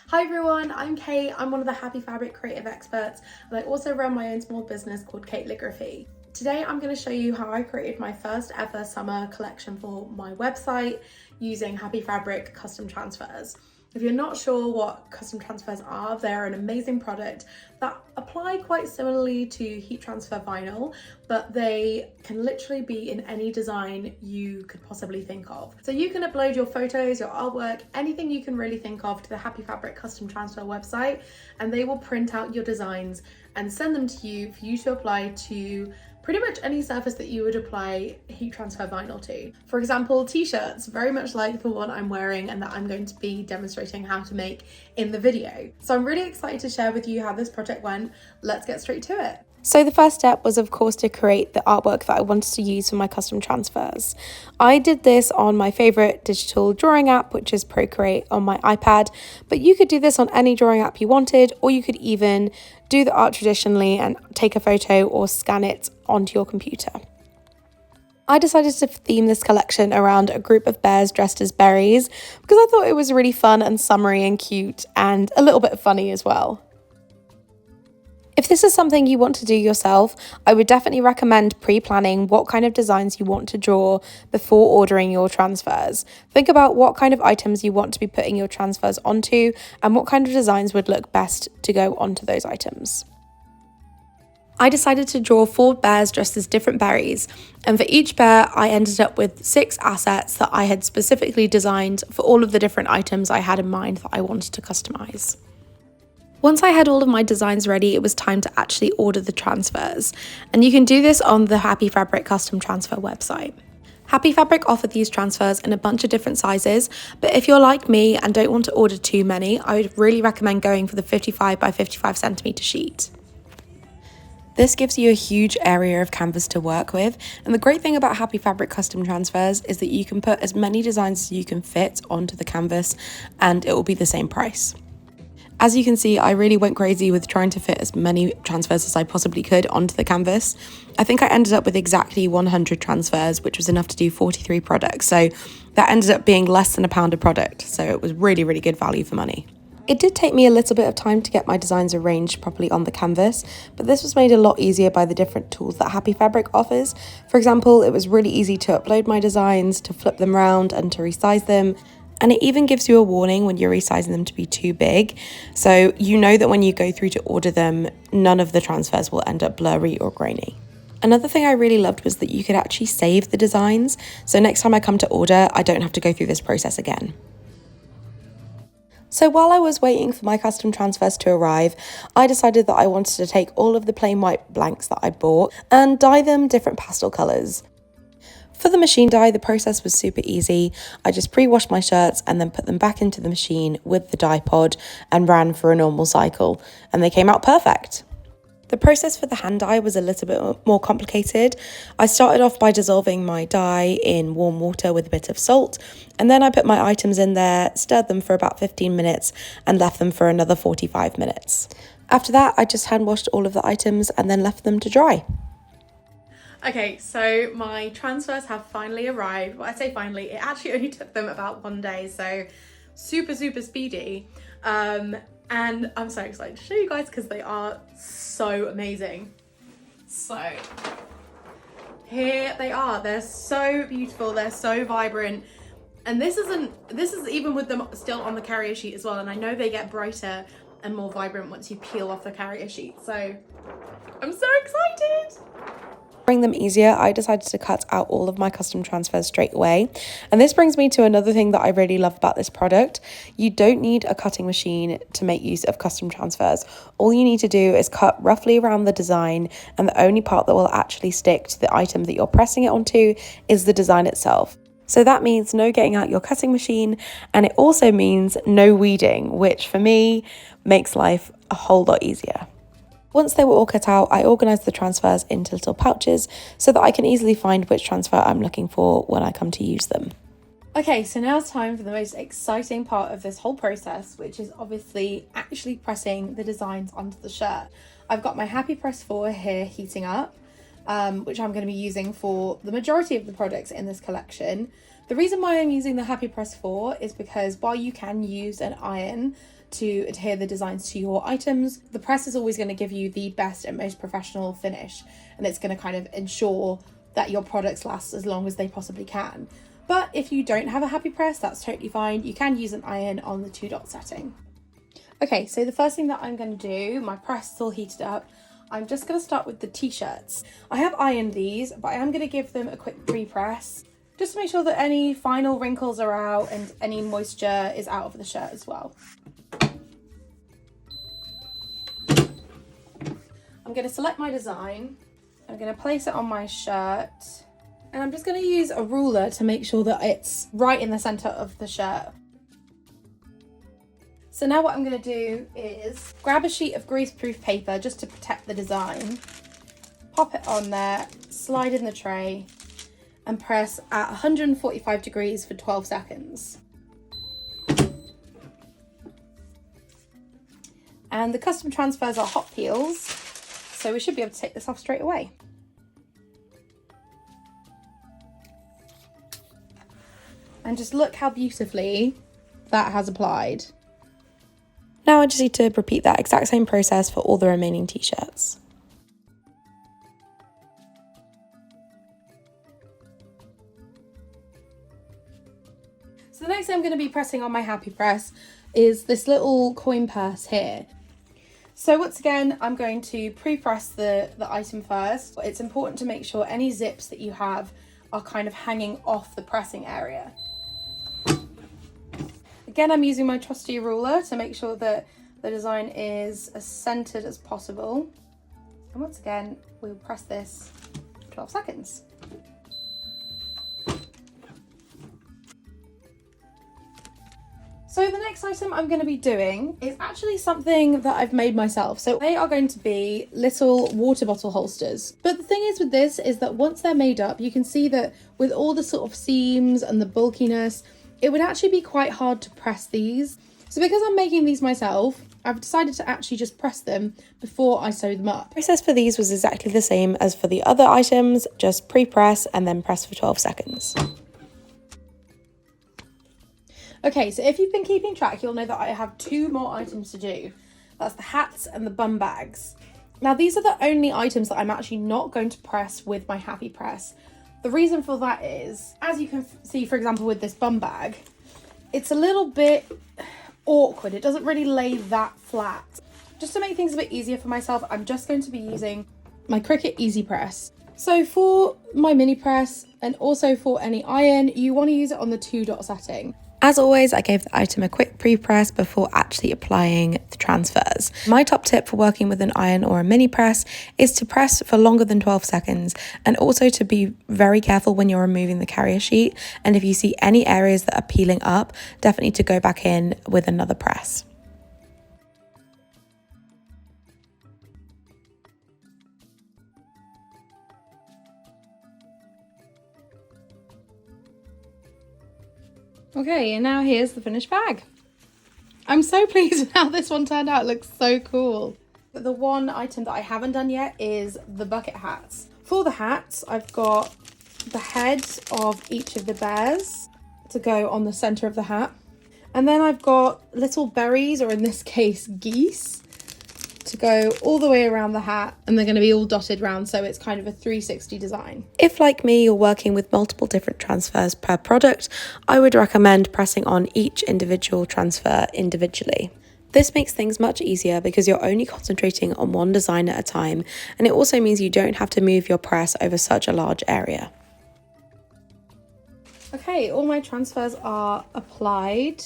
Hi everyone, I'm Cait. I'm one of the Happy Fabric creative experts, and I also run my own small business called Cait Calligraphy. Today I'm going to show you how I created my first ever summer collection for my website using Happy Fabric custom transfers. If you're not sure what custom transfers are, they're an amazing product that apply quite similarly to heat transfer vinyl, but they can literally be in any design you could possibly think of. So you can upload your photos, your artwork, anything you can really think of to the Happy Fabric custom transfer website, and they will print out your designs and send them to you for you to apply to pretty much any surface that you would apply heat transfer vinyl to. For example, t-shirts, very much like the one I'm wearing and that I'm going to be demonstrating how to make in the video. So I'm really excited to share with you how this project went. Let's get straight to it. So the first step was, of course, to create the artwork that I wanted to use for my custom transfers. I did this on my favorite digital drawing app, which is Procreate on my iPad, but you could do this on any drawing app you wanted, or you could even do the art traditionally and take a photo or scan it onto your computer. I decided to theme this collection around a group of bears dressed as berries because I thought it was really fun and summery and cute and a little bit funny as well. If this is something you want to do yourself, I would definitely recommend pre-planning what kind of designs you want to draw before ordering your transfers. Think about what kind of items you want to be putting your transfers onto and what kind of designs would look best to go onto those items. I decided to draw 4 bears dressed as different berries, and for each bear I ended up with 6 assets that I had specifically designed for all of the different items I had in mind that I wanted to customize. Once I had all of my designs ready, it was time to actually order the transfers, and you can do this on the Happy Fabric custom transfer website. Happy Fabric offer these transfers in a bunch of different sizes, but if you're like me and don't want to order too many, I would really recommend going for the 55 by 55 centimeter sheet. This gives you a huge area of canvas to work with, and the great thing about Happy Fabric custom transfers is that you can put as many designs as you can fit onto the canvas and it will be the same price. As you can see, I really went crazy with trying to fit as many transfers as I possibly could onto the canvas. I think I ended up with exactly 100 transfers, which was enough to do 43 products. So that ended up being less than £1 a product. So it was really, really good value for money. It did take me a little bit of time to get my designs arranged properly on the canvas, but this was made a lot easier by the different tools that Happy Fabric offers. For example, it was really easy to upload my designs, to flip them around and to resize them. And it even gives you a warning when you're resizing them to be too big. So you know that when you go through to order them, none of the transfers will end up blurry or grainy. Another thing I really loved was that you could actually save the designs. So next time I come to order, I don't have to go through this process again. So while I was waiting for my custom transfers to arrive, I decided that I wanted to take all of the plain white blanks that I'd bought and dye them different pastel colours. For the machine dye, the process was super easy. I just pre-washed my shirts and then put them back into the machine with the dye pod and ran for a normal cycle, and they came out perfect. The process for the hand dye was a little bit more complicated. I started off by dissolving my dye in warm water with a bit of salt, and then I put my items in there, stirred them for about 15 minutes and left them for another 45 minutes. After that, I just hand washed all of the items and then left them to dry. Okay, so my transfers have finally arrived. Well, I say finally, it actually only took them about 1 day, so super, super speedy. And I'm so excited to show you guys because they are so amazing. So here they are. They're so beautiful. They're so vibrant. And this is even with them still on the carrier sheet as well. And I know they get brighter and more vibrant once you peel off the carrier sheet. So I'm so excited. To bring them easier, I decided to cut out all of my custom transfers straight away. And this brings me to another thing that I really love about this product. You don't need a cutting machine to make use of custom transfers. All you need to do is cut roughly around the design, and the only part that will actually stick to the item that you're pressing it onto is the design itself. So that means no getting out your cutting machine, and it also means no weeding, which for me makes life a whole lot easier. Once they were all cut out, I organised the transfers into little pouches so that I can easily find which transfer I'm looking for when I come to use them. Okay, so now it's time for the most exciting part of this whole process, which is obviously actually pressing the designs onto the shirt. I've got my HappyPress 4 here heating up, which I'm going to be using for the majority of the products in this collection. The reason why I'm using the HappyPress 4 is because while you can use an iron to adhere the designs to your items, the press is always going to give you the best and most professional finish, and it's going to kind of ensure that your products last as long as they possibly can. But if you don't have a HappyPress, that's totally fine. You can use an iron on the 2-dot setting. Okay, so the first thing that I'm going to do, my press is all heated up. I'm just going to start with the t-shirts. I have ironed these, but I am going to give them a quick pre-press just to make sure that any final wrinkles are out and any moisture is out of the shirt as well. I'm going to select my design. I'm going to place it on my shirt, and I'm just going to use a ruler to make sure that it's right in the center of the shirt. So now what I'm going to do is grab a sheet of greaseproof paper just to protect the design, pop it on there, slide in the tray, and press at 145 degrees for 12 seconds. And the custom transfers are hot peels, so we should be able to take this off straight away. And just look how beautifully that has applied. Now I just need to repeat that exact same process for all the remaining t-shirts. So the next thing I'm going to be pressing on my HappyPress is this little coin purse here. So once again, I'm going to pre-press the item first. It's important to make sure any zips that you have are kind of hanging off the pressing area. Again, I'm using my trusty ruler to make sure that the design is as centered as possible. And once again, we'll press this for 12 seconds. So the next item I'm going to be doing is actually something that I've made myself. So they are going to be little water bottle holsters. But the thing is with this is that once they're made up, you can see that with all the sort of seams and the bulkiness, it would actually be quite hard to press these. So because I'm making these myself, I've decided to actually just press them before I sew them up. The process for these was exactly the same as for the other items, just pre-press and then press for 12 seconds. Okay, so if you've been keeping track, you'll know that I have 2 more items to do. That's the hats and the bum bags. Now these are the only items that I'm actually not going to press with my HappyPress. The reason for that is, as you can see, for example, with this bum bag, it's a little bit awkward. It doesn't really lay that flat. Just to make things a bit easier for myself, I'm just going to be using my Cricut Easy Press. So for my mini press and also for any iron, you want to use it on the 2-dot setting. As always, I gave the item a quick pre-press before actually applying the transfers. My top tip for working with an iron or a mini press is to press for longer than 12 seconds and also to be very careful when you're removing the carrier sheet. And if you see any areas that are peeling up, definitely to go back in with another press. Okay, and now here's the finished bag. I'm so pleased with how this one turned out. It looks so cool. The one item that I haven't done yet is the bucket hats. For the hats, I've got the head of each of the bears to go on the center of the hat. And then I've got little berries, or in this case, geese, to go all the way around the hat, and they're going to be all dotted around, so it's kind of a 360 design. If, like me, you're working with multiple different transfers per product, I would recommend pressing on each individual transfer individually. This makes things much easier because you're only concentrating on one design at a time, and it also means you don't have to move your press over such a large area. Okay, all my transfers are applied.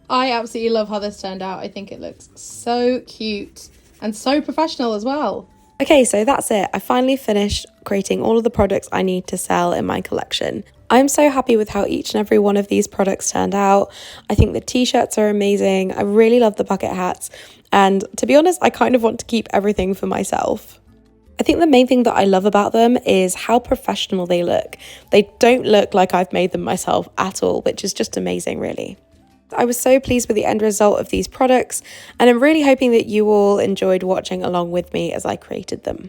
I absolutely love how this turned out. I think it looks so cute and so professional as well. Okay, so that's it. I finally finished creating all of the products I need to sell in my collection. I'm so happy with how each and every one of these products turned out. I think the t-shirts are amazing. I really love the bucket hats. And to be honest, I kind of want to keep everything for myself. I think the main thing that I love about them is how professional they look. They don't look like I've made them myself at all, which is just amazing, really. I was so pleased with the end result of these products, and I'm really hoping that you all enjoyed watching along with me as I created them.